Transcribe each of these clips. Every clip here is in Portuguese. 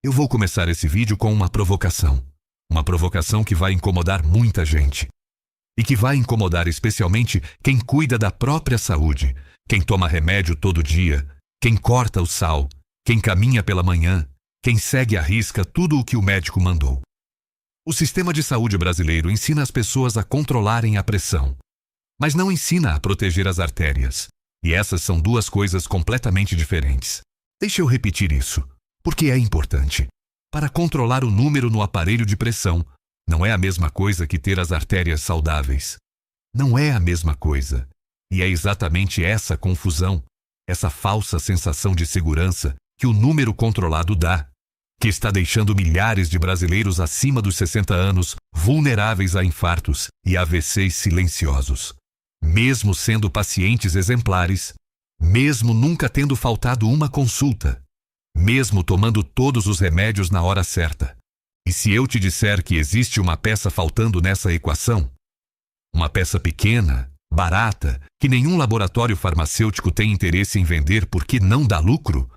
Eu vou começar esse vídeo com uma provocação. Uma provocação que vai incomodar muita gente. E que vai incomodar especialmente quem cuida da própria saúde, quem toma remédio todo dia, quem corta o sal, quem caminha pela manhã, quem segue à risca tudo o que o médico mandou. O sistema de saúde brasileiro ensina as pessoas a controlarem a pressão, mas não ensina a proteger as artérias. E essas são duas coisas completamente diferentes. Deixa eu repetir isso, porque é importante. Para controlar o número no aparelho de pressão, não é a mesma coisa que ter as artérias saudáveis. Não é a mesma coisa. E é exatamente essa confusão, essa falsa sensação de segurança que o número controlado dá, que está deixando milhares de brasileiros acima dos 60 anos vulneráveis a infartos e AVCs silenciosos. Mesmo sendo pacientes exemplares, mesmo nunca tendo faltado uma consulta, mesmo tomando todos os remédios na hora certa. E se eu te disser que existe uma peça faltando nessa equação? Uma peça pequena, barata, que nenhum laboratório farmacêutico tem interesse em vender porque não dá lucro?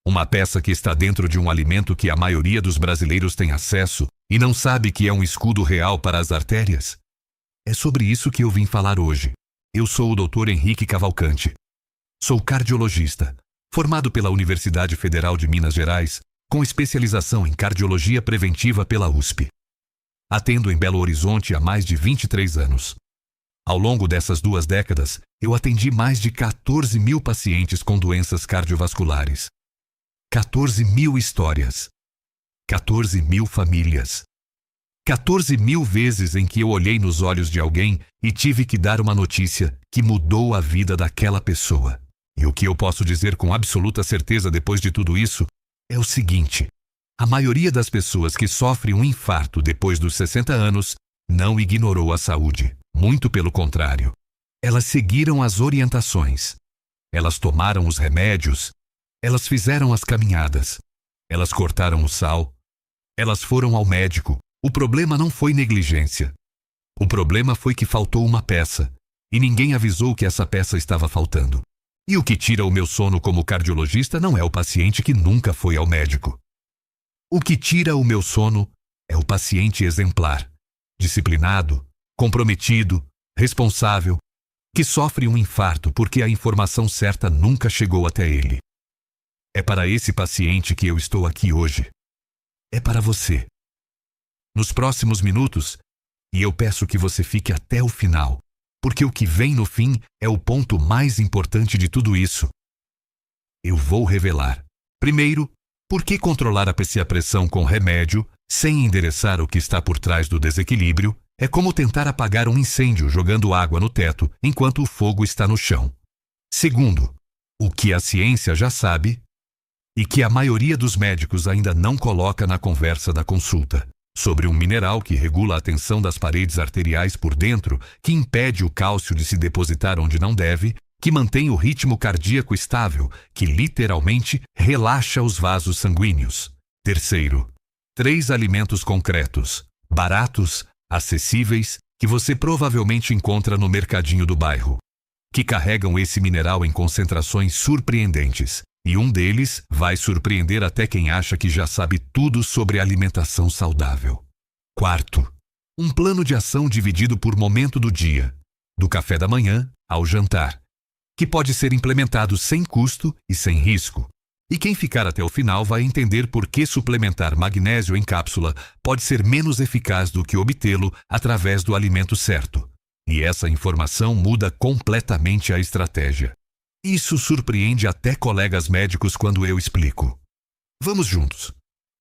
Uma peça que está dentro de um alimento que a maioria dos brasileiros tem acesso e não sabe que é um escudo real para as artérias? É sobre isso que eu vim falar hoje. Eu sou o Dr. Henrique Cavalcante. Sou cardiologista, formado pela Universidade Federal de Minas Gerais, com especialização em cardiologia preventiva pela USP. Atendo em Belo Horizonte há mais de 23 anos. Ao longo dessas 2 décadas, eu atendi mais de 14 mil pacientes com doenças cardiovasculares. 14 mil histórias. 14 mil famílias. 14 mil vezes em que eu olhei nos olhos de alguém e tive que dar uma notícia que mudou a vida daquela pessoa. E o que eu posso dizer com absoluta certeza depois de tudo isso é o seguinte: a maioria das pessoas que sofrem um infarto depois dos 60 anos não ignorou a saúde. Muito pelo contrário. Elas seguiram as orientações. Elas tomaram os remédios. Elas fizeram as caminhadas. Elas cortaram o sal. Elas foram ao médico. O problema não foi negligência. O problema foi que faltou uma peça, e ninguém avisou que essa peça estava faltando. E o que tira o meu sono como cardiologista não é o paciente que nunca foi ao médico. O que tira o meu sono é o paciente exemplar, disciplinado, comprometido, responsável, que sofre um infarto porque a informação certa nunca chegou até ele. É para esse paciente que eu estou aqui hoje. É para você. Nos próximos minutos, e eu peço que você fique até o final, porque o que vem no fim é o ponto mais importante de tudo isso. Eu vou revelar. Primeiro, por que controlar a pressão com remédio, sem endereçar o que está por trás do desequilíbrio, é como tentar apagar um incêndio jogando água no teto enquanto o fogo está no chão. Segundo, o que a ciência já sabe e que a maioria dos médicos ainda não coloca na conversa da consulta. Sobre um mineral que regula a tensão das paredes arteriais por dentro, que impede o cálcio de se depositar onde não deve, que mantém o ritmo cardíaco estável, que literalmente relaxa os vasos sanguíneos. Terceiro, 3 alimentos concretos, baratos, acessíveis, que você provavelmente encontra no mercadinho do bairro, que carregam esse mineral em concentrações surpreendentes. E um deles vai surpreender até quem acha que já sabe tudo sobre alimentação saudável. Quarto, um plano de ação dividido por momento do dia, do café da manhã ao jantar, que pode ser implementado sem custo e sem risco. E quem ficar até o final vai entender por que suplementar magnésio em cápsula pode ser menos eficaz do que obtê-lo através do alimento certo. E essa informação muda completamente a estratégia. Isso surpreende até colegas médicos quando eu explico. Vamos juntos.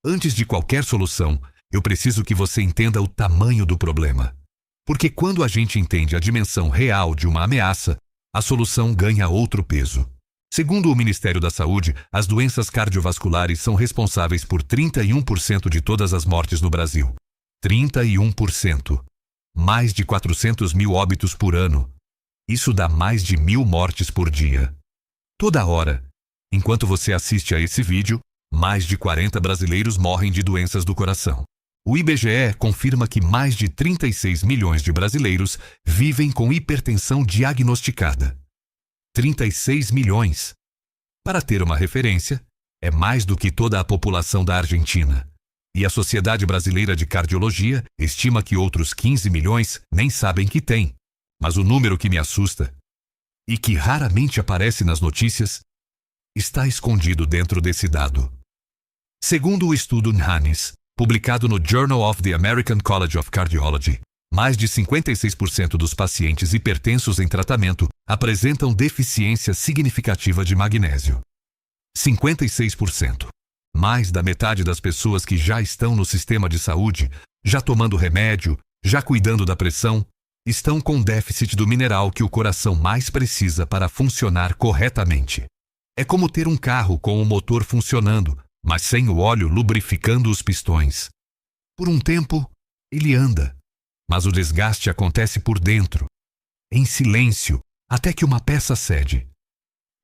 Antes de qualquer solução, eu preciso que você entenda o tamanho do problema. Porque quando a gente entende a dimensão real de uma ameaça, a solução ganha outro peso. Segundo o Ministério da Saúde, as doenças cardiovasculares são responsáveis por 31% de todas as mortes no Brasil. 31%. Mais de 400 mil óbitos por ano. Isso dá mais de 1.000 mortes por dia. Toda hora, enquanto você assiste a esse vídeo, mais de 40 brasileiros morrem de doenças do coração. O IBGE confirma que mais de 36 milhões de brasileiros vivem com hipertensão diagnosticada. 36 milhões. Para ter uma referência, É mais do que toda a população da Argentina. E a Sociedade Brasileira de Cardiologia estima que outros 15 milhões nem sabem que tem. Mas o número que me assusta, e que raramente aparece nas notícias, está escondido dentro desse dado. Segundo o estudo NHANES, publicado no Journal of the American College of Cardiology, mais de 56% dos pacientes hipertensos em tratamento apresentam deficiência significativa de magnésio. 56%. Mais da metade das pessoas que já estão no sistema de saúde, já tomando remédio, já cuidando da pressão, estão com déficit do mineral que o coração mais precisa para funcionar corretamente. É como ter um carro com o motor funcionando, mas sem o óleo lubrificando os pistões. Por um tempo, ele anda, mas o desgaste acontece por dentro, em silêncio, até que uma peça cede.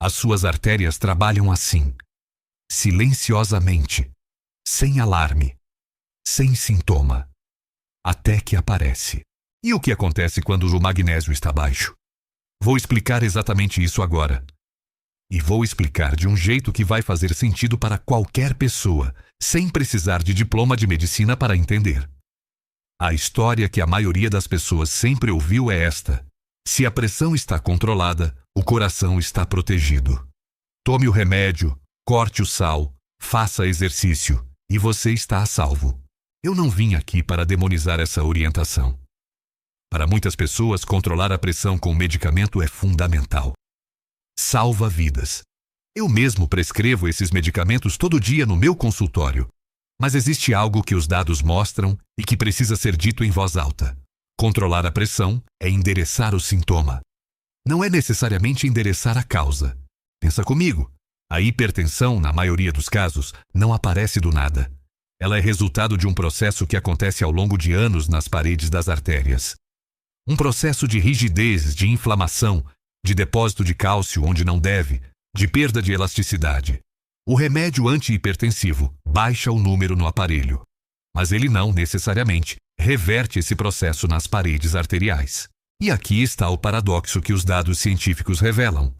As suas artérias trabalham assim, silenciosamente, sem alarme, sem sintoma, até que aparece. E o que acontece quando o magnésio está baixo? Vou explicar exatamente isso agora. E vou explicar de um jeito que vai fazer sentido para qualquer pessoa, sem precisar de diploma de medicina para entender. A história que a maioria das pessoas sempre ouviu é esta: se a pressão está controlada, o coração está protegido. Tome o remédio, corte o sal, faça exercício, e você está a salvo. Eu não vim aqui para demonizar essa orientação. Para muitas pessoas, controlar a pressão com medicamento é fundamental. Salva vidas. Eu mesmo prescrevo esses medicamentos todo dia no meu consultório. Mas existe algo que os dados mostram e que precisa ser dito em voz alta. Controlar a pressão é endereçar o sintoma. Não é necessariamente endereçar a causa. Pensa comigo. A hipertensão, na maioria dos casos, não aparece do nada. Ela é resultado de um processo que acontece ao longo de anos nas paredes das artérias. Um processo de rigidez, de inflamação, de depósito de cálcio onde não deve, de perda de elasticidade. O remédio antihipertensivo baixa o número no aparelho, mas ele não, necessariamente, reverte esse processo nas paredes arteriais. E aqui está o paradoxo que os dados científicos revelam.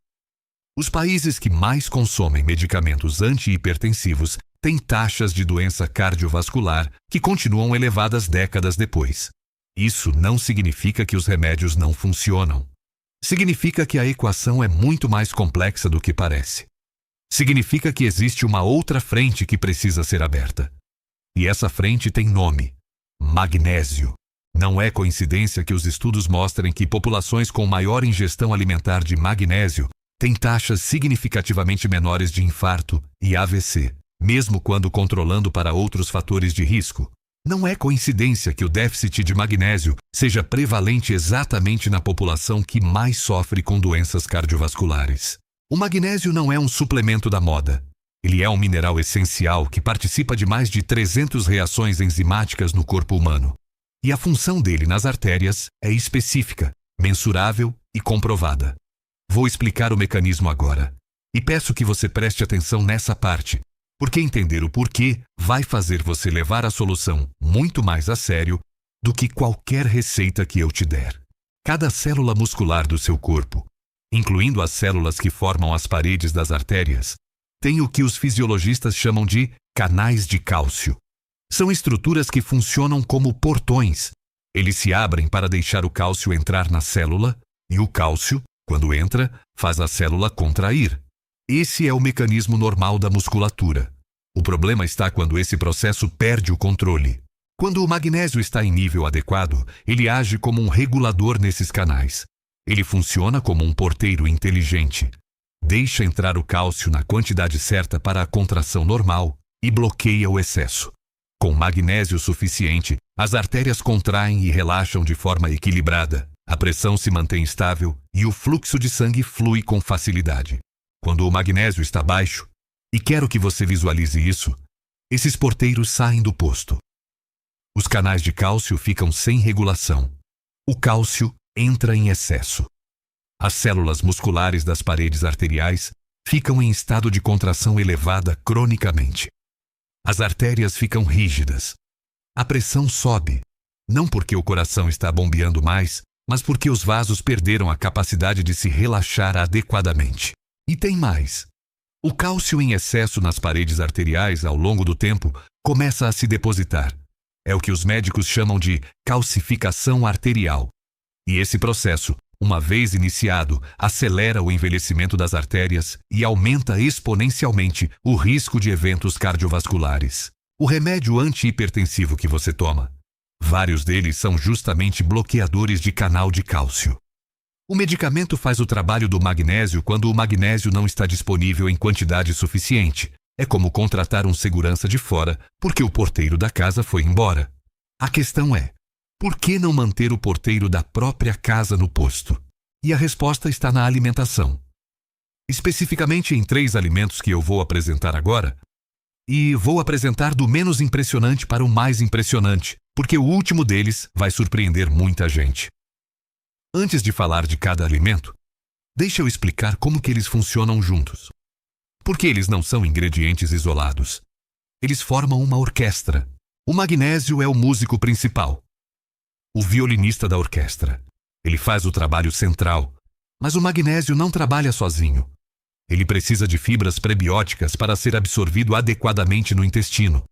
Os países que mais consomem medicamentos antihipertensivos têm taxas de doença cardiovascular que continuam elevadas décadas depois. Isso não significa que os remédios não funcionam. Significa que a equação é muito mais complexa do que parece. Significa que existe uma outra frente que precisa ser aberta. E essa frente tem nome: magnésio. Não é coincidência que os estudos mostrem que populações com maior ingestão alimentar de magnésio têm taxas significativamente menores de infarto e AVC, mesmo quando controlando para outros fatores de risco. Não é coincidência que o déficit de magnésio seja prevalente exatamente na população que mais sofre com doenças cardiovasculares. O magnésio não é um suplemento da moda. Ele é um mineral essencial que participa de mais de 300 reações enzimáticas no corpo humano. E a função dele nas artérias é específica, mensurável e comprovada. Vou explicar o mecanismo agora. E peço que você preste atenção nessa parte, porque entender o porquê vai fazer você levar a solução muito mais a sério do que qualquer receita que eu te der. Cada célula muscular do seu corpo, incluindo as células que formam as paredes das artérias, tem o que os fisiologistas chamam de canais de cálcio. São estruturas que funcionam como portões. Eles se abrem para deixar o cálcio entrar na célula, e o cálcio, quando entra, faz a célula contrair. Esse é o mecanismo normal da musculatura. O problema está quando esse processo perde o controle. Quando o magnésio está em nível adequado, ele age como um regulador nesses canais. Ele funciona como um porteiro inteligente. Deixa entrar o cálcio na quantidade certa para a contração normal e bloqueia o excesso. Com magnésio suficiente, as artérias contraem e relaxam de forma equilibrada, a pressão se mantém estável e o fluxo de sangue flui com facilidade. Quando o magnésio está baixo, e quero que você visualize isso, esses porteiros saem do posto. Os canais de cálcio ficam sem regulação. O cálcio entra em excesso. As células musculares das paredes arteriais ficam em estado de contração elevada cronicamente. As artérias ficam rígidas. A pressão sobe, não porque o coração está bombeando mais, mas porque os vasos perderam a capacidade de se relaxar adequadamente. E tem mais. O cálcio em excesso nas paredes arteriais ao longo do tempo começa a se depositar. É o que os médicos chamam de calcificação arterial. E esse processo, uma vez iniciado, acelera o envelhecimento das artérias e aumenta exponencialmente o risco de eventos cardiovasculares. O remédio antihipertensivo que você toma, vários deles são justamente bloqueadores de canal de cálcio. O medicamento faz o trabalho do magnésio quando o magnésio não está disponível em quantidade suficiente. É como contratar um segurança de fora porque o porteiro da casa foi embora. A questão é, por que não manter o porteiro da própria casa no posto? E a resposta está na alimentação. Especificamente em 3 alimentos que eu vou apresentar agora. E vou apresentar do menos impressionante para o mais impressionante, porque o último deles vai surpreender muita gente. Antes de falar de cada alimento, deixa eu explicar como que eles funcionam juntos. Porque eles não são ingredientes isolados. Eles formam uma orquestra. O magnésio é o músico principal, o violinista da orquestra. Ele faz o trabalho central, mas o magnésio não trabalha sozinho. Ele precisa de fibras prebióticas para ser absorvido adequadamente no intestino.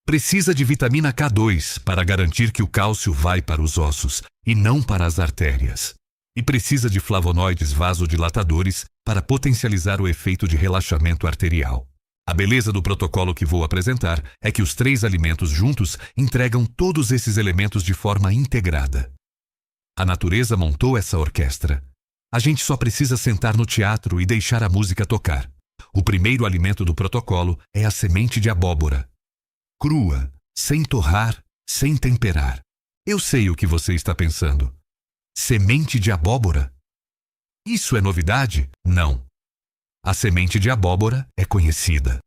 Precisa de vitamina K2 para garantir que o cálcio vai para os ossos e não para as artérias. E precisa de flavonoides vasodilatadores para potencializar o efeito de relaxamento arterial. A beleza do protocolo que vou apresentar é que os 3 alimentos juntos entregam todos esses elementos de forma integrada. A natureza montou essa orquestra. A gente só precisa sentar no teatro e deixar a música tocar. O primeiro alimento do protocolo é a semente de abóbora. Crua, sem torrar, sem temperar. Eu sei o que você está pensando. Semente de abóbora? Isso é novidade? Não. A semente de abóbora é conhecida.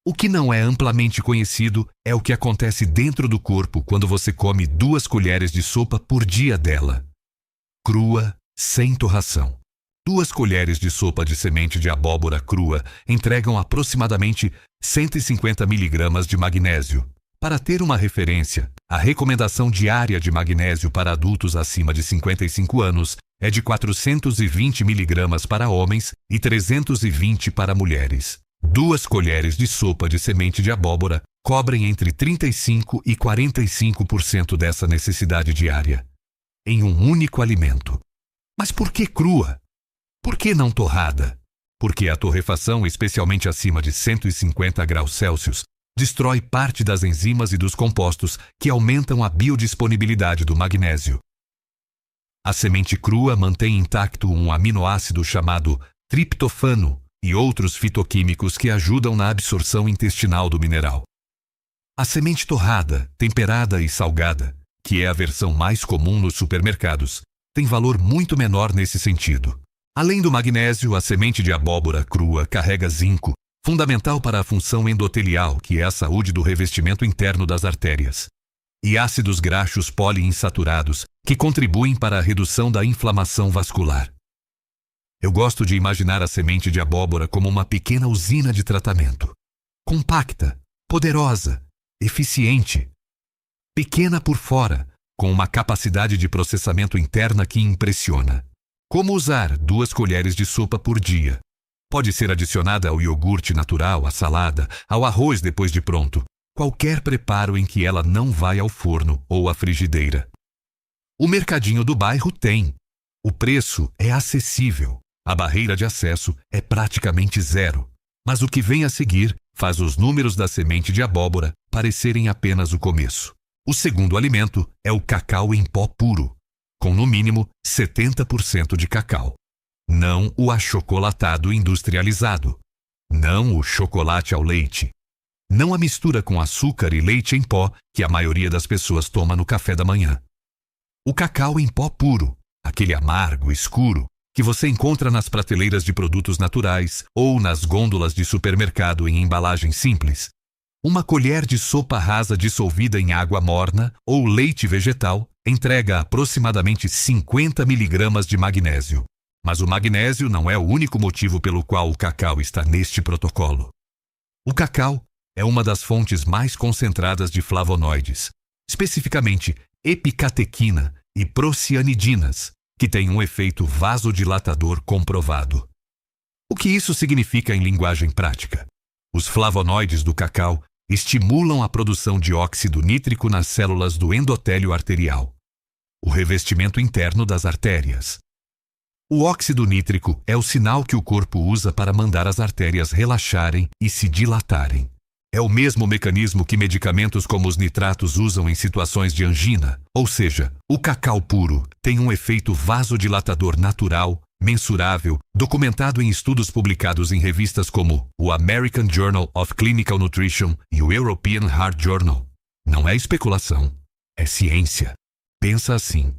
O que não é amplamente conhecido é o que acontece dentro do corpo quando você come 2 colheres de sopa por dia dela. Crua, sem torração. 2 colheres de sopa de semente de abóbora crua entregam aproximadamente 150 mg de magnésio. Para ter uma referência, a recomendação diária de magnésio para adultos acima de 55 anos é de 420 mg para homens e 320 para mulheres. 2 colheres de sopa de semente de abóbora cobrem entre 35% e 45% dessa necessidade diária, em um único alimento. Mas por que crua? Por que não torrada? Porque a torrefação, especialmente acima de 150 graus Celsius, destrói parte das enzimas e dos compostos que aumentam a biodisponibilidade do magnésio. A semente crua mantém intacto um aminoácido chamado triptofano e outros fitoquímicos que ajudam na absorção intestinal do mineral. A semente torrada, temperada e salgada, que é a versão mais comum nos supermercados, tem valor muito menor nesse sentido. Além do magnésio, a semente de abóbora crua carrega zinco, fundamental para a função endotelial, que é a saúde do revestimento interno das artérias, e ácidos graxos poliinsaturados, que contribuem para a redução da inflamação vascular. Eu gosto de imaginar a semente de abóbora como uma pequena usina de tratamento. Compacta, poderosa, eficiente. Pequena por fora, com uma capacidade de processamento interna que impressiona. Como usar 2 colheres de sopa por dia? Pode ser adicionada ao iogurte natural, à salada, ao arroz depois de pronto. Qualquer preparo em que ela não vai ao forno ou à frigideira. O mercadinho do bairro tem. O preço é acessível. A barreira de acesso é praticamente zero. Mas o que vem a seguir faz os números da semente de abóbora parecerem apenas o começo. O segundo alimento é o cacau em pó puro, com no mínimo 70% de cacau. Não o achocolatado industrializado. Não o chocolate ao leite. Não a mistura com açúcar e leite em pó que a maioria das pessoas toma no café da manhã. O cacau em pó puro, aquele amargo, escuro, que você encontra nas prateleiras de produtos naturais ou nas gôndolas de supermercado em embalagem simples. Uma colher de sopa rasa dissolvida em água morna ou leite vegetal entrega aproximadamente 50 mg de magnésio. Mas o magnésio não é o único motivo pelo qual o cacau está neste protocolo. O cacau é uma das fontes mais concentradas de flavonoides, especificamente epicatequina e procianidinas, que têm um efeito vasodilatador comprovado. O que isso significa em linguagem prática? Os flavonoides do cacau estimulam a produção de óxido nítrico nas células do endotélio arterial, o revestimento interno das artérias. O óxido nítrico é o sinal que o corpo usa para mandar as artérias relaxarem e se dilatarem. É o mesmo mecanismo que medicamentos como os nitratos usam em situações de angina, ou seja, o cacau puro tem um efeito vasodilatador natural, mensurável, documentado em estudos publicados em revistas como o American Journal of Clinical Nutrition e o European Heart Journal. Não é especulação, é ciência. Pensa assim: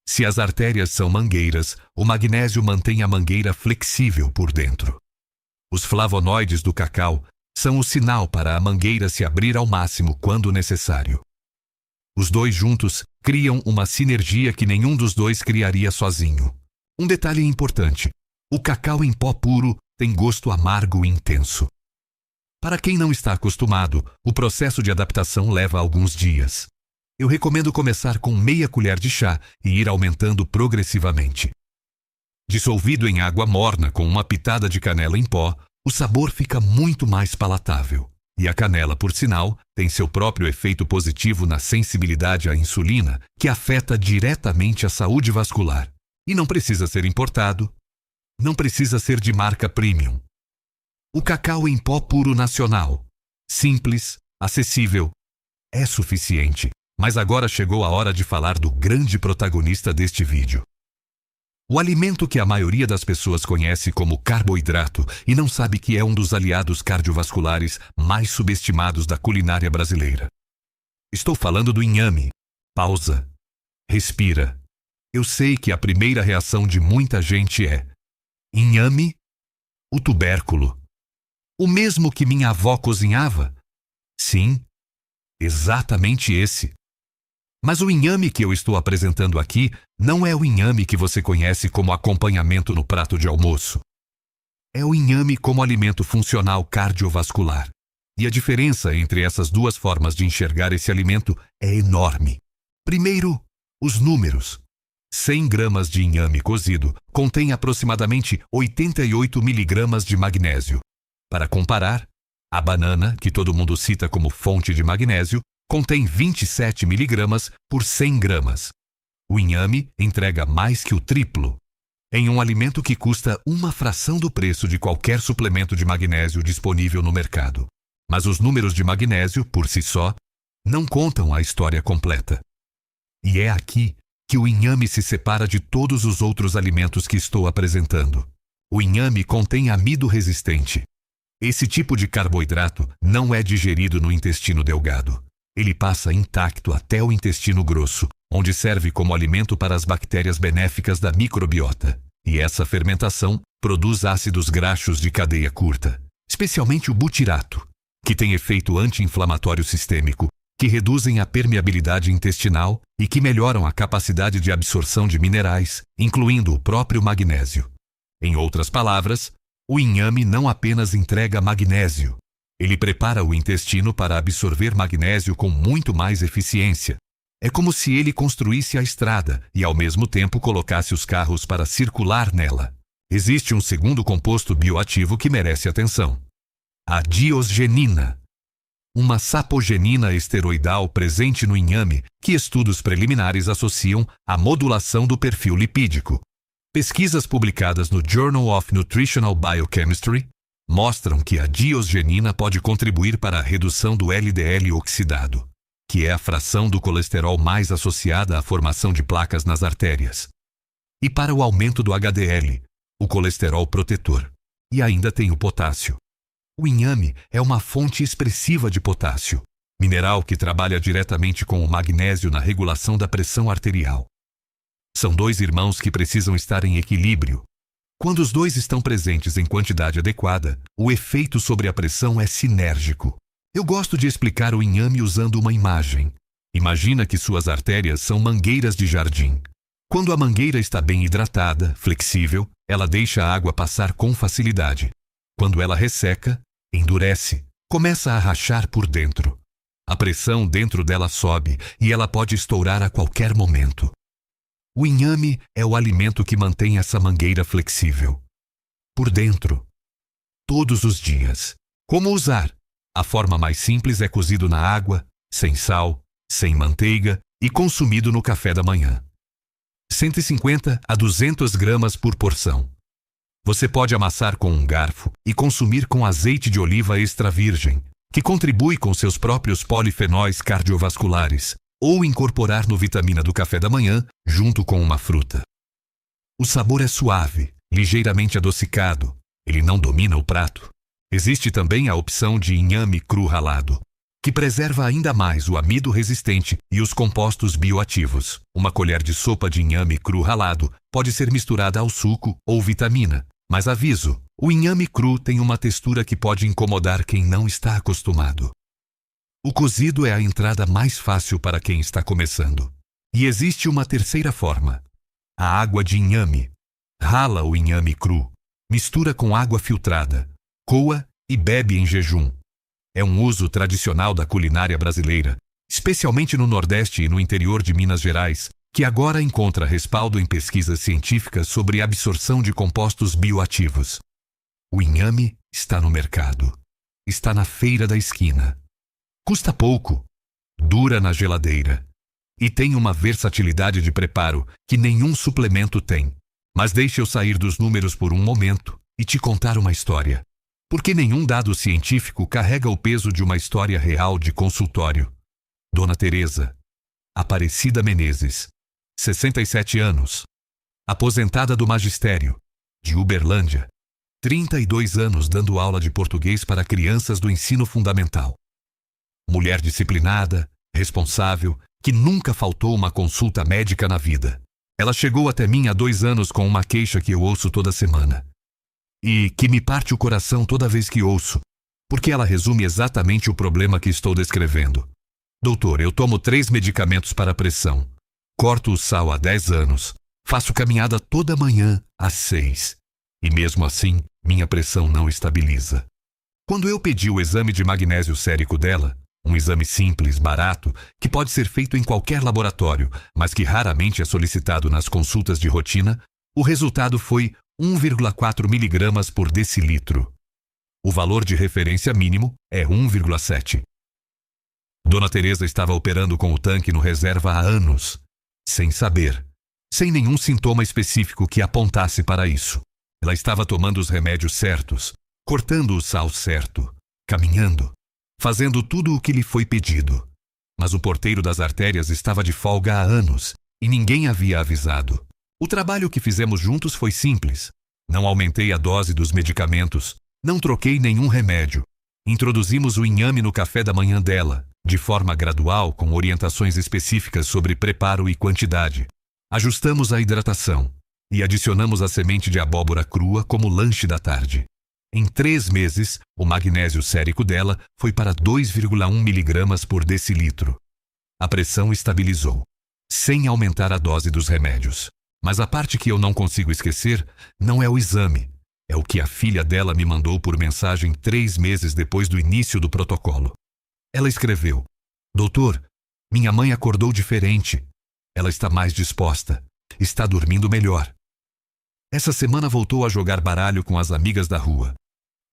se as artérias são mangueiras, o magnésio mantém a mangueira flexível por dentro. Os flavonoides do cacau são o sinal para a mangueira se abrir ao máximo quando necessário. Os dois juntos criam uma sinergia que nenhum dos dois criaria sozinho. Um detalhe importante: o cacau em pó puro tem gosto amargo e intenso. Para quem não está acostumado, o processo de adaptação leva alguns dias. Eu recomendo começar com meia colher de chá e ir aumentando progressivamente. Dissolvido em água morna com uma pitada de canela em pó, o sabor fica muito mais palatável. E a canela, por sinal, tem seu próprio efeito positivo na sensibilidade à insulina, que afeta diretamente a saúde vascular. E não precisa ser importado, não precisa ser de marca premium. O cacau em pó puro nacional, simples, acessível, é suficiente. Mas agora chegou a hora de falar do grande protagonista deste vídeo. O alimento que a maioria das pessoas conhece como carboidrato e não sabe que é um dos aliados cardiovasculares mais subestimados da culinária brasileira. Estou falando do inhame. Pausa. Respira. Eu sei que a primeira reação de muita gente é: inhame? O tubérculo. O mesmo que minha avó cozinhava? Sim, exatamente esse. Mas o inhame que eu estou apresentando aqui não é o inhame que você conhece como acompanhamento no prato de almoço. É o inhame como alimento funcional cardiovascular. E a diferença entre essas duas formas de enxergar esse alimento é enorme. Primeiro, os números. 100 gramas de inhame cozido contém aproximadamente 88 miligramas de magnésio. Para comparar, a banana, que todo mundo cita como fonte de magnésio, contém 27 miligramas por 100 gramas. O inhame entrega mais que o triplo, em um alimento que custa uma fração do preço de qualquer suplemento de magnésio disponível no mercado. Mas os números de magnésio, por si só, não contam a história completa. E é aqui que o inhame se separa de todos os outros alimentos que estou apresentando. O inhame contém amido resistente. Esse tipo de carboidrato não é digerido no intestino delgado. Ele passa intacto até o intestino grosso, onde serve como alimento para as bactérias benéficas da microbiota. E essa fermentação produz ácidos graxos de cadeia curta, especialmente o butirato, que tem efeito anti-inflamatório sistêmico, que reduzem a permeabilidade intestinal e que melhoram a capacidade de absorção de minerais, incluindo o próprio magnésio. Em outras palavras, o inhame não apenas entrega magnésio, ele prepara o intestino para absorver magnésio com muito mais eficiência. É como se ele construísse a estrada e, ao mesmo tempo, colocasse os carros para circular nela. Existe um segundo composto bioativo que merece atenção: a diosgenina, uma sapogenina esteroidal presente no inhame que estudos preliminares associam à modulação do perfil lipídico. Pesquisas publicadas no Journal of Nutritional Biochemistry mostram que a diosgenina pode contribuir para a redução do LDL oxidado, que é a fração do colesterol mais associada à formação de placas nas artérias, e para o aumento do HDL, o colesterol protetor. E ainda tem o potássio. O inhame é uma fonte expressiva de potássio, mineral que trabalha diretamente com o magnésio na regulação da pressão arterial. São dois irmãos que precisam estar em equilíbrio. Quando os dois estão presentes em quantidade adequada, o efeito sobre a pressão é sinérgico. Eu gosto de explicar o inhame usando uma imagem. Imagina que suas artérias são mangueiras de jardim. Quando a mangueira está bem hidratada, flexível, ela deixa a água passar com facilidade. Quando ela resseca, endurece, começa a rachar por dentro. A pressão dentro dela sobe e ela pode estourar a qualquer momento. O inhame é o alimento que mantém essa mangueira flexível. Por dentro, todos os dias. Como usar? A forma mais simples é cozido na água, sem sal, sem manteiga e consumido no café da manhã. 150 a 200 gramas por porção. Você pode amassar com um garfo e consumir com azeite de oliva extra virgem, que contribui com seus próprios polifenóis cardiovasculares, ou incorporar no vitamina do café da manhã junto com uma fruta. O sabor é suave, ligeiramente adocicado. Ele não domina o prato. Existe também a opção de inhame cru ralado, que preserva ainda mais o amido resistente e os compostos bioativos. Uma colher de sopa de inhame cru ralado pode ser misturada ao suco ou vitamina. Mas aviso, o inhame cru tem uma textura que pode incomodar quem não está acostumado. O cozido é a entrada mais fácil para quem está começando. E existe uma terceira forma. A água de inhame. Rala o inhame cru, mistura com água filtrada, coa e bebe em jejum. É um uso tradicional da culinária brasileira, especialmente no Nordeste e no interior de Minas Gerais, que agora encontra respaldo em pesquisas científicas sobre absorção de compostos bioativos. O inhame está no mercado. Está na feira da esquina. Custa pouco, dura na geladeira e tem uma versatilidade de preparo que nenhum suplemento tem. Mas deixe eu sair dos números por um momento e te contar uma história. Porque nenhum dado científico carrega o peso de uma história real de consultório. Dona Teresa, Aparecida Menezes, 67 anos, aposentada do magistério, de Uberlândia, 32 anos dando aula de português para crianças do ensino fundamental. Mulher disciplinada, responsável, que nunca faltou uma consulta médica na vida. Ela chegou até mim há 2 anos com uma queixa que eu ouço toda semana. E que me parte o coração toda vez que ouço, porque ela resume exatamente o problema que estou descrevendo. Doutor, eu tomo 3 medicamentos para a pressão. Corto o sal há 10 anos. Faço caminhada toda manhã às 6. E mesmo assim, minha pressão não estabiliza. Quando eu pedi o exame de magnésio sérico dela, um exame simples, barato, que pode ser feito em qualquer laboratório, mas que raramente é solicitado nas consultas de rotina, o resultado foi 1,4 miligramas por decilitro. O valor de referência mínimo é 1,7. Dona Teresa estava operando com o tanque no reserva há anos, sem saber, sem nenhum sintoma específico que apontasse para isso. Ela estava tomando os remédios certos, cortando o sal certo, caminhando, fazendo tudo o que lhe foi pedido. Mas o porteiro das artérias estava de folga há anos e ninguém havia avisado. O trabalho que fizemos juntos foi simples. Não aumentei a dose dos medicamentos, não troquei nenhum remédio. Introduzimos o inhame no café da manhã dela, de forma gradual, com orientações específicas sobre preparo e quantidade. Ajustamos a hidratação e adicionamos a semente de abóbora crua como lanche da tarde. Em 3 meses, o magnésio sérico dela foi para 2,1 miligramas por decilitro. A pressão estabilizou, sem aumentar a dose dos remédios. Mas a parte que eu não consigo esquecer não é o exame. É o que a filha dela me mandou por mensagem 3 meses depois do início do protocolo. Ela escreveu: Doutor, minha mãe acordou diferente. Ela está mais disposta. Está dormindo melhor. Essa semana voltou a jogar baralho com as amigas da rua.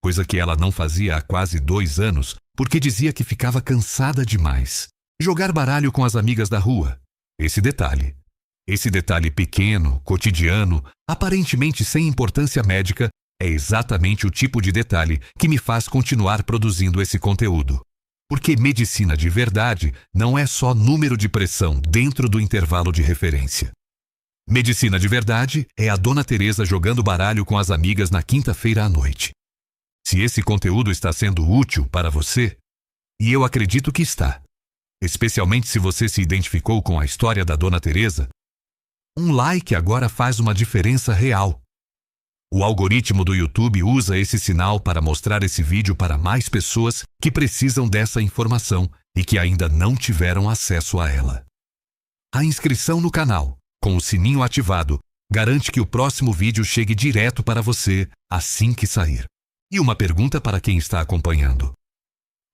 Coisa que ela não fazia há quase 2 anos, porque dizia que ficava cansada demais. Jogar baralho com as amigas da rua. Esse detalhe pequeno, cotidiano, aparentemente sem importância médica, é exatamente o tipo de detalhe que me faz continuar produzindo esse conteúdo. Porque medicina de verdade não é só número de pressão dentro do intervalo de referência. Medicina de verdade é a Dona Teresa jogando baralho com as amigas na quinta-feira à noite. Se esse conteúdo está sendo útil para você, e eu acredito que está, especialmente se você se identificou com a história da Dona Teresa, um like agora faz uma diferença real. O algoritmo do YouTube usa esse sinal para mostrar esse vídeo para mais pessoas que precisam dessa informação e que ainda não tiveram acesso a ela. A inscrição no canal, com o sininho ativado, garante que o próximo vídeo chegue direto para você assim que sair. E uma pergunta para quem está acompanhando.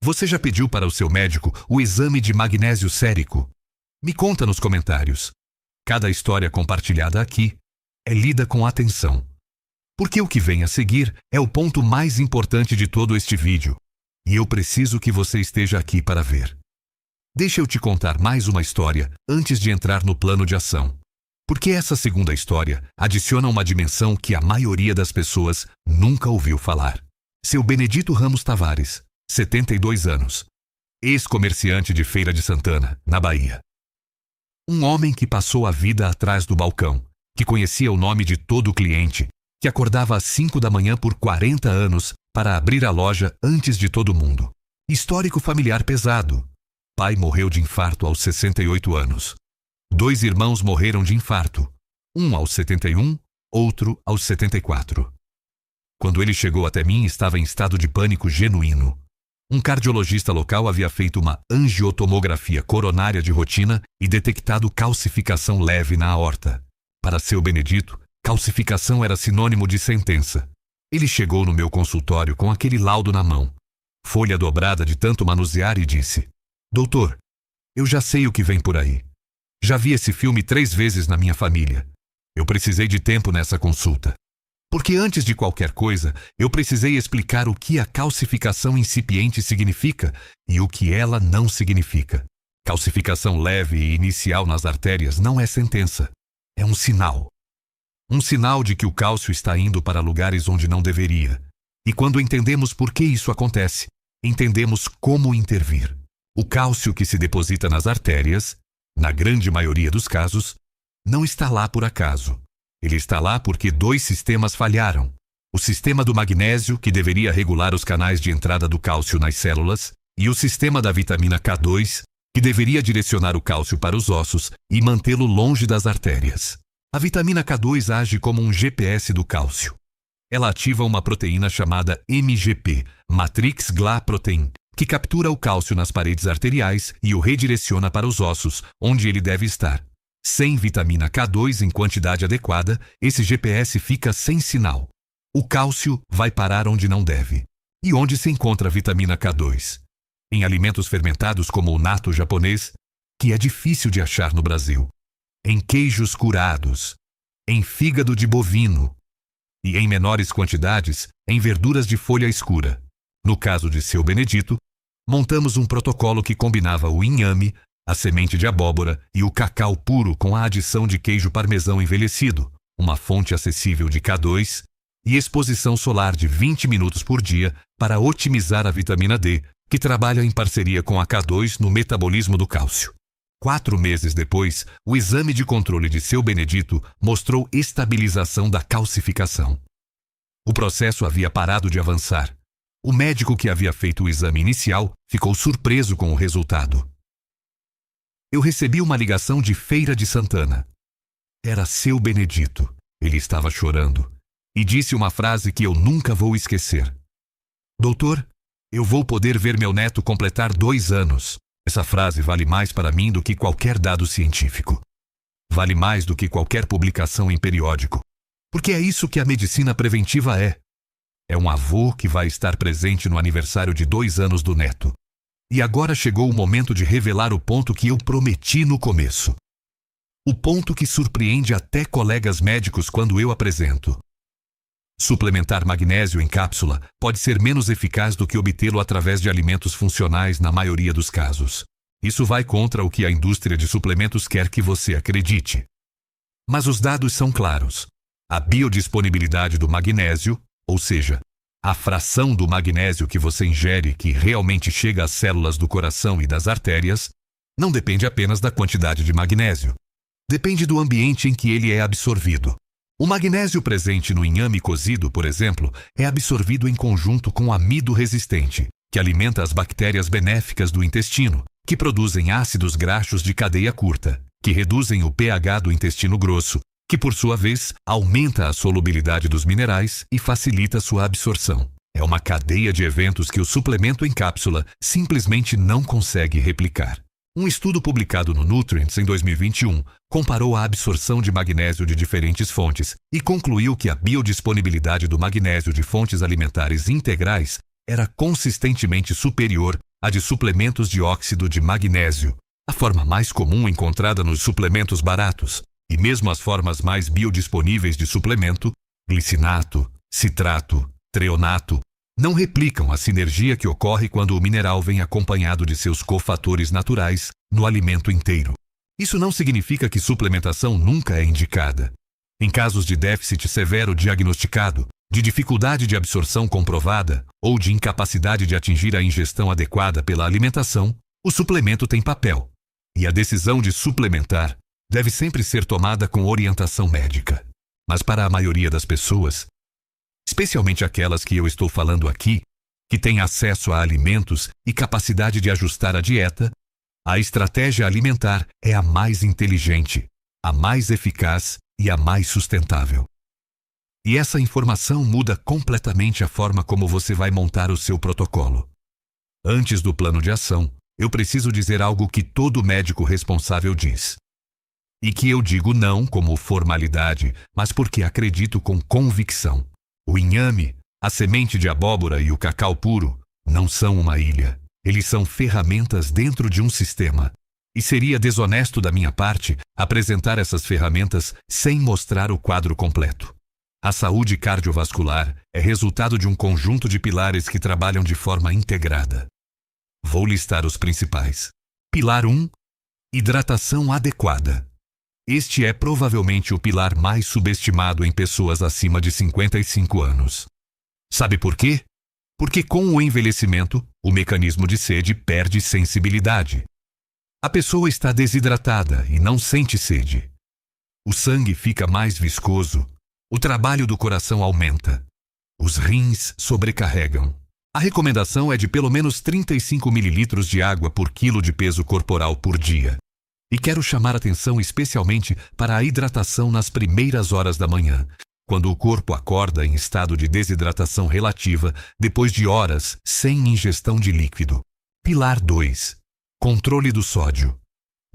Você já pediu para o seu médico o exame de magnésio sérico? Me conta nos comentários. Cada história compartilhada aqui é lida com atenção. Porque o que vem a seguir é o ponto mais importante de todo este vídeo. E eu preciso que você esteja aqui para ver. Deixa eu te contar mais uma história antes de entrar no plano de ação. Porque essa segunda história adiciona uma dimensão que a maioria das pessoas nunca ouviu falar. Seu Benedito Ramos Tavares, 72 anos, ex-comerciante de Feira de Santana, na Bahia. Um homem que passou a vida atrás do balcão, que conhecia o nome de todo cliente, que acordava às 5 da manhã por 40 anos para abrir a loja antes de todo mundo. Histórico familiar pesado. Pai morreu de infarto aos 68 anos. 2 irmãos morreram de infarto, um aos 71, outro aos 74. Quando ele chegou até mim, estava em estado de pânico genuíno. Um cardiologista local havia feito uma angiotomografia coronária de rotina e detectado calcificação leve na aorta. Para seu Benedito, calcificação era sinônimo de sentença. Ele chegou no meu consultório com aquele laudo na mão, folha dobrada de tanto manusear, e disse: Doutor, eu já sei o que vem por aí. Já vi esse filme 3 vezes na minha família. Eu precisei de tempo nessa consulta. Porque antes de qualquer coisa, eu precisei explicar o que a calcificação incipiente significa e o que ela não significa. Calcificação leve e inicial nas artérias não é sentença. É um sinal. Um sinal de que o cálcio está indo para lugares onde não deveria. E quando entendemos por que isso acontece, entendemos como intervir. O cálcio que se deposita nas artérias, na grande maioria dos casos, não está lá por acaso. Ele está lá porque 2 sistemas falharam. O sistema do magnésio, que deveria regular os canais de entrada do cálcio nas células, e o sistema da vitamina K2, que deveria direcionar o cálcio para os ossos e mantê-lo longe das artérias. A vitamina K2 age como um GPS do cálcio. Ela ativa uma proteína chamada MGP, Matrix Glah Protein, que captura o cálcio nas paredes arteriais e o redireciona para os ossos, onde ele deve estar. Sem vitamina K2 em quantidade adequada, esse GPS fica sem sinal. O cálcio vai parar onde não deve. E onde se encontra a vitamina K2? Em alimentos fermentados como o natto japonês, que é difícil de achar no Brasil. Em queijos curados. Em fígado de bovino. E em menores quantidades, em verduras de folha escura. No caso de seu Benedito, montamos um protocolo que combinava o inhame, a semente de abóbora e o cacau puro com a adição de queijo parmesão envelhecido, uma fonte acessível de K2 e exposição solar de 20 minutos por dia para otimizar a vitamina D, que trabalha em parceria com a K2 no metabolismo do cálcio. 4 meses depois, o exame de controle de seu Benedito mostrou estabilização da calcificação. O processo havia parado de avançar. O médico que havia feito o exame inicial ficou surpreso com o resultado. Eu recebi uma ligação de Feira de Santana. Era seu Benedito. Ele estava chorando e disse uma frase que eu nunca vou esquecer. Doutor, eu vou poder ver meu neto completar 2 anos. Essa frase vale mais para mim do que qualquer dado científico. Vale mais do que qualquer publicação em periódico. Porque é isso que a medicina preventiva é. É um avô que vai estar presente no aniversário de 2 anos do neto. E agora chegou o momento de revelar o ponto que eu prometi no começo. O ponto que surpreende até colegas médicos quando eu apresento. Suplementar magnésio em cápsula pode ser menos eficaz do que obtê-lo através de alimentos funcionais na maioria dos casos. Isso vai contra o que a indústria de suplementos quer que você acredite. Mas os dados são claros. A biodisponibilidade do magnésio, ou seja, a fração do magnésio que você ingere que realmente chega às células do coração e das artérias, não depende apenas da quantidade de magnésio. Depende do ambiente em que ele é absorvido. O magnésio presente no inhame cozido, por exemplo, é absorvido em conjunto com amido resistente, que alimenta as bactérias benéficas do intestino, que produzem ácidos graxos de cadeia curta, que reduzem o pH do intestino grosso, que por sua vez aumenta a solubilidade dos minerais e facilita sua absorção. É uma cadeia de eventos que o suplemento em cápsula simplesmente não consegue replicar. Um estudo publicado no Nutrients em 2021 comparou a absorção de magnésio de diferentes fontes e concluiu que a biodisponibilidade do magnésio de fontes alimentares integrais era consistentemente superior à de suplementos de óxido de magnésio, a forma mais comum encontrada nos suplementos baratos. E mesmo as formas mais biodisponíveis de suplemento Glicinato, citrato, treonato, não replicam a sinergia que ocorre quando o mineral vem acompanhado de seus cofatores naturais no alimento inteiro. Isso não significa que suplementação nunca é indicada. Em casos de déficit severo diagnosticado, de dificuldade de absorção comprovada ou de incapacidade de atingir a ingestão adequada pela alimentação, o suplemento tem papel. E a decisão de suplementar deve sempre ser tomada com orientação médica. Mas para a maioria das pessoas, especialmente aquelas que eu estou falando aqui, que têm acesso a alimentos e capacidade de ajustar a dieta, a estratégia alimentar é a mais inteligente, a mais eficaz e a mais sustentável. E essa informação muda completamente a forma como você vai montar o seu protocolo. Antes do plano de ação, eu preciso dizer algo que todo médico responsável diz. E que eu digo não como formalidade, mas porque acredito com convicção. O inhame, a semente de abóbora e o cacau puro não são uma ilha. Eles são ferramentas dentro de um sistema. E seria desonesto da minha parte apresentar essas ferramentas sem mostrar o quadro completo. A saúde cardiovascular é resultado de um conjunto de pilares que trabalham de forma integrada. Vou listar os principais. Pilar 1. Hidratação adequada. Este é provavelmente o pilar mais subestimado em pessoas acima de 55 anos. Sabe por quê? Porque com o envelhecimento, o mecanismo de sede perde sensibilidade. A pessoa está desidratada e não sente sede. O sangue fica mais viscoso. O trabalho do coração aumenta. Os rins sobrecarregam. A recomendação é de pelo menos 35 ml de água por quilo de peso corporal por dia. E quero chamar atenção especialmente para a hidratação nas primeiras horas da manhã, quando o corpo acorda em estado de desidratação relativa depois de horas sem ingestão de líquido. Pilar 2. Controle do sódio.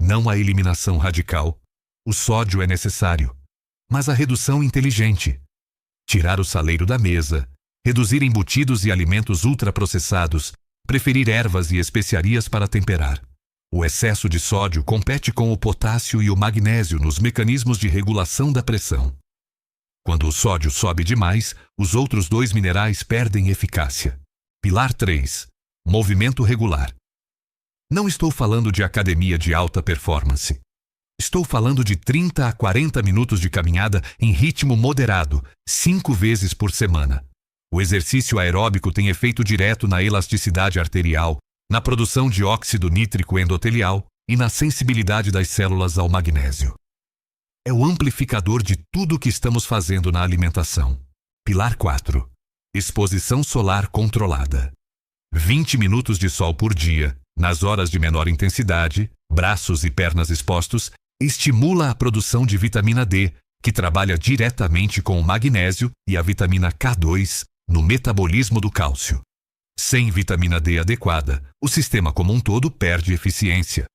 Não a eliminação radical. O sódio é necessário, mas a redução inteligente. Tirar o saleiro da mesa, reduzir embutidos e alimentos ultraprocessados, preferir ervas e especiarias para temperar. O excesso de sódio compete com o potássio e o magnésio nos mecanismos de regulação da pressão. Quando o sódio sobe demais, os outros dois minerais perdem eficácia. Pilar 3. Movimento regular. Não estou falando de academia de alta performance. Estou falando de 30 a 40 minutos de caminhada em ritmo moderado, 5 vezes por semana. O exercício aeróbico tem efeito direto na elasticidade arterial, na produção de óxido nítrico endotelial e na sensibilidade das células ao magnésio. É o amplificador de tudo o que estamos fazendo na alimentação. Pilar 4. Exposição solar controlada. 20 minutos de sol por dia, nas horas de menor intensidade, braços e pernas expostos, estimula a produção de vitamina D, que trabalha diretamente com o magnésio e a vitamina K2 no metabolismo do cálcio. Sem vitamina D adequada, o sistema como um todo perde eficiência.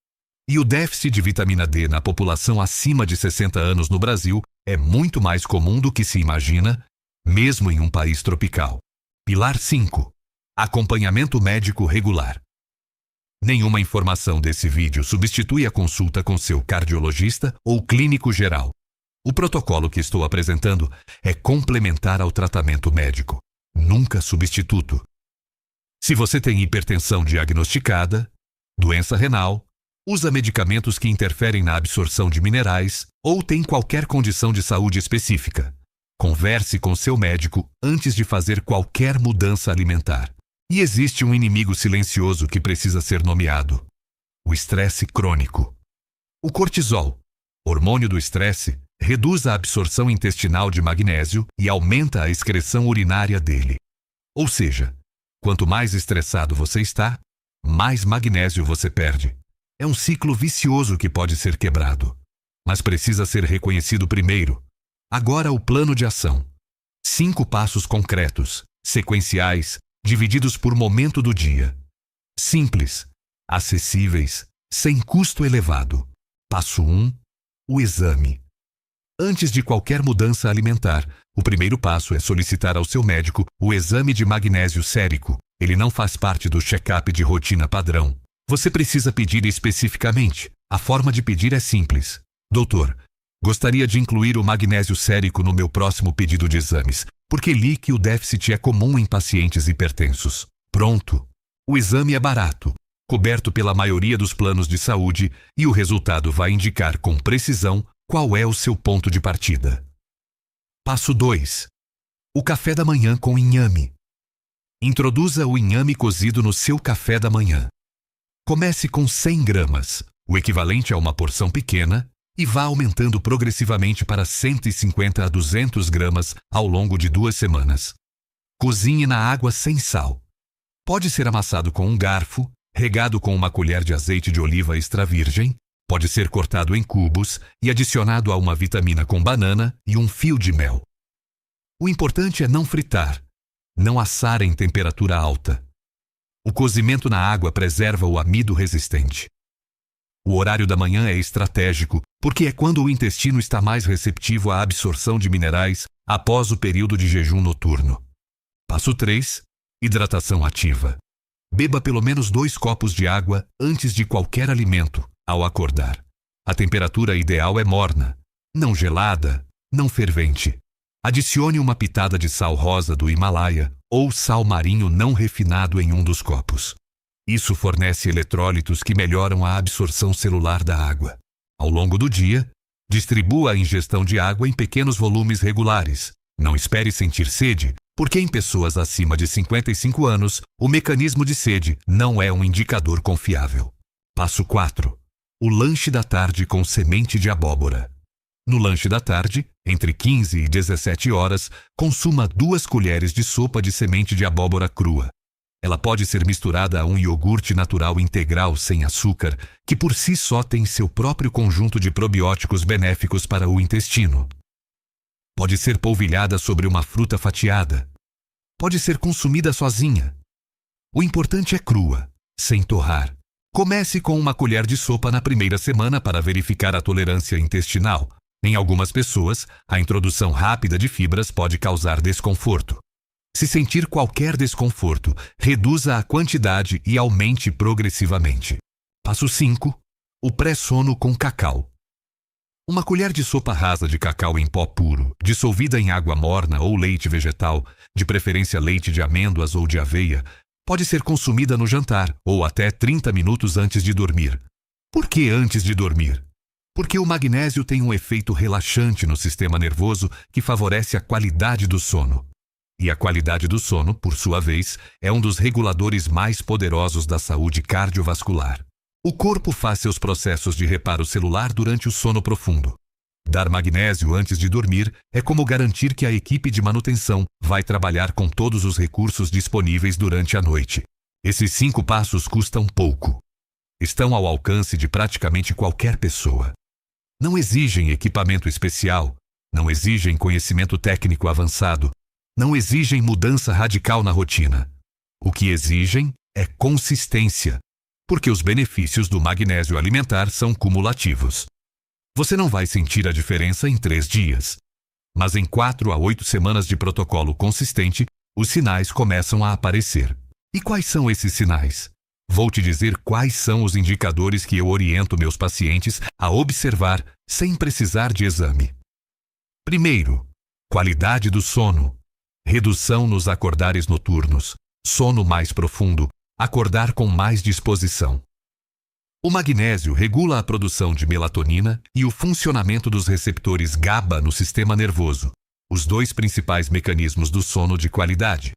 E o déficit de vitamina D na população acima de 60 anos no Brasil é muito mais comum do que se imagina, mesmo em um país tropical. Pilar 5. Acompanhamento médico regular. Nenhuma informação desse vídeo substitui a consulta com seu cardiologista ou clínico geral. O protocolo que estou apresentando é complementar ao tratamento médico, nunca substituto. Se você tem hipertensão diagnosticada, doença renal, usa medicamentos que interferem na absorção de minerais ou tem qualquer condição de saúde específica, converse com seu médico antes de fazer qualquer mudança alimentar. E existe um inimigo silencioso que precisa ser nomeado: o estresse crônico. O cortisol, hormônio do estresse, reduz a absorção intestinal de magnésio e aumenta a excreção urinária dele. Ou seja, quanto mais estressado você está, mais magnésio você perde. É um ciclo vicioso que pode ser quebrado, mas precisa ser reconhecido primeiro. Agora o plano de ação. 5 passos concretos, sequenciais, divididos por momento do dia. Simples, acessíveis, sem custo elevado. Passo 1. O exame. Antes de qualquer mudança alimentar, o primeiro passo é solicitar ao seu médico o exame de magnésio sérico. Ele não faz parte do check-up de rotina padrão. Você precisa pedir especificamente. A forma de pedir é simples. Doutor, Gostaria de incluir o magnésio sérico no meu próximo pedido de exames, porque li que o déficit é comum em pacientes hipertensos. Pronto! O exame é barato, coberto pela maioria dos planos de saúde e o resultado vai indicar com precisão qual é o seu ponto de partida. Passo 2. O café da manhã com inhame. Introduza o inhame cozido no seu café da manhã. Comece com 100 gramas, o equivalente a uma porção pequena, e vá aumentando progressivamente para 150 a 200 gramas ao longo de 2 semanas. Cozinhe na água sem sal. Pode ser amassado com um garfo, regado com uma colher de azeite de oliva extra virgem, pode ser cortado em cubos e adicionado a uma vitamina com banana e um fio de mel. O importante é não fritar, não assar em temperatura alta. O cozimento na água preserva o amido resistente. O horário da manhã é estratégico, porque é quando o intestino está mais receptivo à absorção de minerais após o período de jejum noturno. Passo 3. Hidratação ativa. Beba pelo menos 2 copos de água antes de qualquer alimento, ao acordar. A temperatura ideal é morna, não gelada, não fervente. Adicione uma pitada de sal rosa do Himalaia ou sal marinho não refinado em um dos copos. Isso fornece eletrólitos que melhoram a absorção celular da água. Ao longo do dia, distribua a ingestão de água em pequenos volumes regulares. Não espere sentir sede, porque em pessoas acima de 55 anos, o mecanismo de sede não é um indicador confiável. Passo 4. O lanche da tarde com semente de abóbora. No lanche da tarde, entre 15 e 17 horas, consuma 2 colheres de sopa de semente de abóbora crua. Ela pode ser misturada a um iogurte natural integral sem açúcar, que por si só tem seu próprio conjunto de probióticos benéficos para o intestino. Pode ser polvilhada sobre uma fruta fatiada. Pode ser consumida sozinha. O importante é crua, sem torrar. Comece com uma colher de sopa na primeira semana para verificar a tolerância intestinal. Em algumas pessoas, a introdução rápida de fibras pode causar desconforto. Se sentir qualquer desconforto, reduza a quantidade e aumente progressivamente. Passo 5. O pré-sono com cacau. Uma colher de sopa rasa de cacau em pó puro, dissolvida em água morna ou leite vegetal, de preferência leite de amêndoas ou de aveia, pode ser consumida no jantar ou até 30 minutos antes de dormir. Por que antes de dormir? Porque o magnésio tem um efeito relaxante no sistema nervoso que favorece a qualidade do sono. E a qualidade do sono, por sua vez, é um dos reguladores mais poderosos da saúde cardiovascular. O corpo faz seus processos de reparo celular durante o sono profundo. Dar magnésio antes de dormir é como garantir que a equipe de manutenção vai trabalhar com todos os recursos disponíveis durante a noite. Esses 5 passos custam pouco. Estão ao alcance de praticamente qualquer pessoa. Não exigem equipamento especial, não exigem conhecimento técnico avançado, não exigem mudança radical na rotina. O que exigem é consistência, porque os benefícios do magnésio alimentar são cumulativos. Você não vai sentir a diferença em 3 dias, mas em 4 a 8 semanas de protocolo consistente, os sinais começam a aparecer. E quais são esses sinais? Vou te dizer quais são os indicadores que eu oriento meus pacientes a observar sem precisar de exame. Primeiro, qualidade do sono. Redução nos acordares noturnos, sono mais profundo, acordar com mais disposição. O magnésio regula a produção de melatonina e o funcionamento dos receptores GABA no sistema nervoso, os 2 principais mecanismos do sono de qualidade.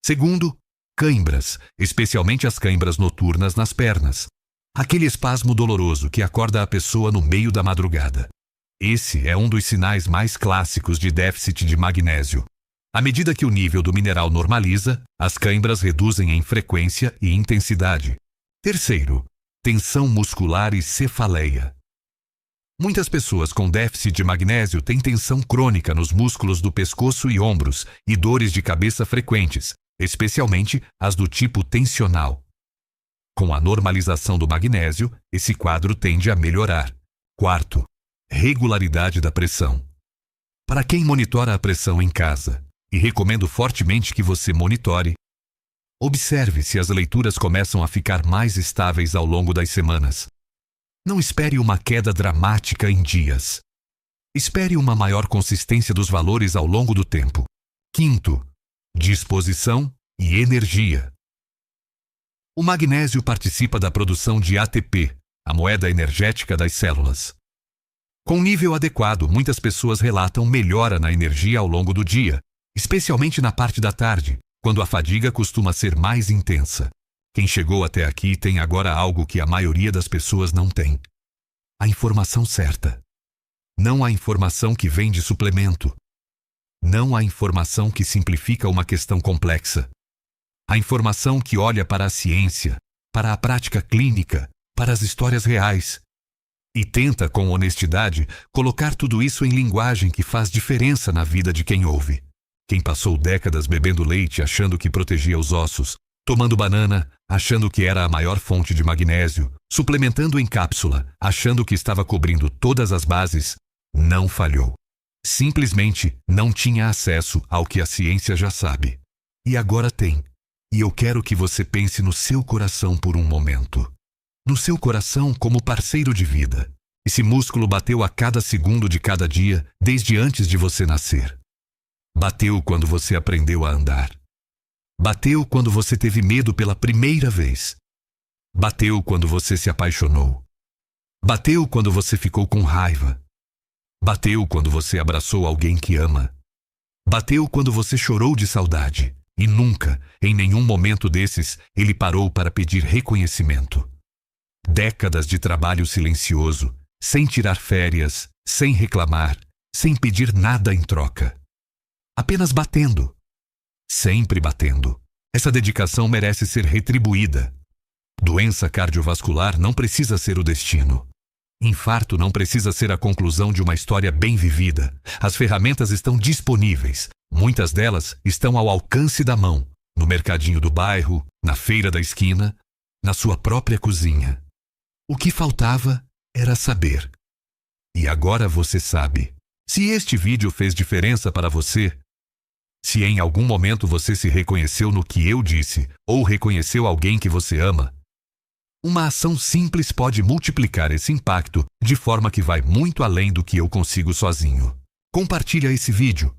Segundo, cãibras, especialmente as cãibras noturnas nas pernas. Aquele espasmo doloroso que acorda a pessoa no meio da madrugada. Esse é um dos sinais mais clássicos de déficit de magnésio. À medida que o nível do mineral normaliza, as cãibras reduzem em frequência e intensidade. Terceiro, tensão muscular e cefaleia. Muitas pessoas com déficit de magnésio têm tensão crônica nos músculos do pescoço e ombros e dores de cabeça frequentes, especialmente as do tipo tensional. Com a normalização do magnésio, esse quadro tende a melhorar. Quarto, regularidade da pressão. Para quem monitora a pressão em casa, e recomendo fortemente que você monitore, observe se as leituras começam a ficar mais estáveis ao longo das semanas. Não espere uma queda dramática em dias. Espere uma maior consistência dos valores ao longo do tempo. Quinto, disposição e energia. O magnésio participa da produção de ATP, a moeda energética das células. Com nível adequado, muitas pessoas relatam melhora na energia ao longo do dia, especialmente na parte da tarde, quando a fadiga costuma ser mais intensa. Quem chegou até aqui tem agora algo que a maioria das pessoas não tem: a informação certa. Não a informação que vem de suplemento. Não a informação que simplifica uma questão complexa. A informação que olha para a ciência, para a prática clínica, para as histórias reais. E tenta, com honestidade, colocar tudo isso em linguagem que faz diferença na vida de quem ouve. Quem passou décadas bebendo leite achando que protegia os ossos, tomando banana, achando que era a maior fonte de magnésio, suplementando em cápsula, achando que estava cobrindo todas as bases, não falhou. Simplesmente não tinha acesso ao que a ciência já sabe. E agora tem. E eu quero que você pense no seu coração por um momento. No seu coração como parceiro de vida. Esse músculo bateu a cada segundo de cada dia, desde antes de você nascer. Bateu quando você aprendeu a andar. Bateu quando você teve medo pela primeira vez. Bateu quando você se apaixonou. Bateu quando você ficou com raiva. Bateu quando você abraçou alguém que ama. Bateu quando você chorou de saudade. E nunca, em nenhum momento desses, ele parou para pedir reconhecimento. Décadas de trabalho silencioso, sem tirar férias, sem reclamar, sem pedir nada em troca. Apenas batendo. Sempre batendo. Essa dedicação merece ser retribuída. Doença cardiovascular não precisa ser o destino. Infarto não precisa ser a conclusão de uma história bem vivida. As ferramentas estão disponíveis. Muitas delas estão ao alcance da mão. No mercadinho do bairro, na feira da esquina, na sua própria cozinha. O que faltava era saber. E agora você sabe. Se este vídeo fez diferença para você, se em algum momento você se reconheceu no que eu disse, ou reconheceu alguém que você ama, uma ação simples pode multiplicar esse impacto de forma que vai muito além do que eu consigo sozinho. Compartilha esse vídeo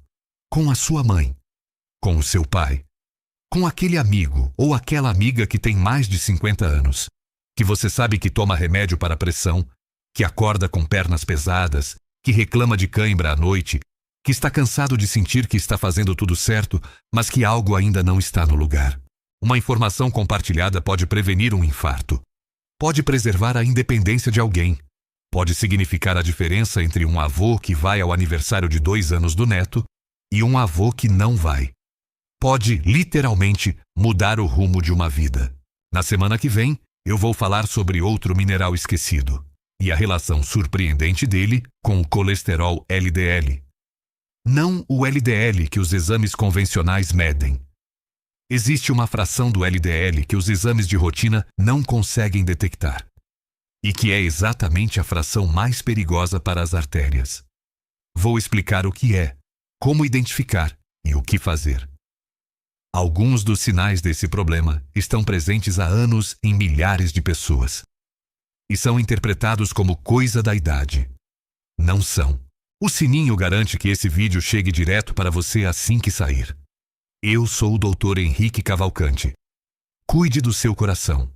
com a sua mãe, com o seu pai, com aquele amigo ou aquela amiga que tem mais de 50 anos, que você sabe que toma remédio para pressão, que acorda com pernas pesadas, que reclama de cãibra à noite, que está cansado de sentir que está fazendo tudo certo, mas que algo ainda não está no lugar. Uma informação compartilhada pode prevenir um infarto. Pode preservar a independência de alguém. Pode significar a diferença entre um avô que vai ao aniversário de 2 anos do neto e um avô que não vai. Pode, literalmente, mudar o rumo de uma vida. Na semana que vem, eu vou falar sobre outro mineral esquecido e a relação surpreendente dele com o colesterol LDL. Não o LDL que os exames convencionais medem. Existe uma fração do LDL que os exames de rotina não conseguem detectar, e que é exatamente a fração mais perigosa para as artérias. Vou explicar o que é, como identificar e o que fazer. Alguns dos sinais desse problema estão presentes há anos em milhares de pessoas, e são interpretados como coisa da idade. Não são. O sininho garante que esse vídeo chegue direto para você assim que sair. Eu sou o Dr. Henrique Cavalcante. Cuide do seu coração.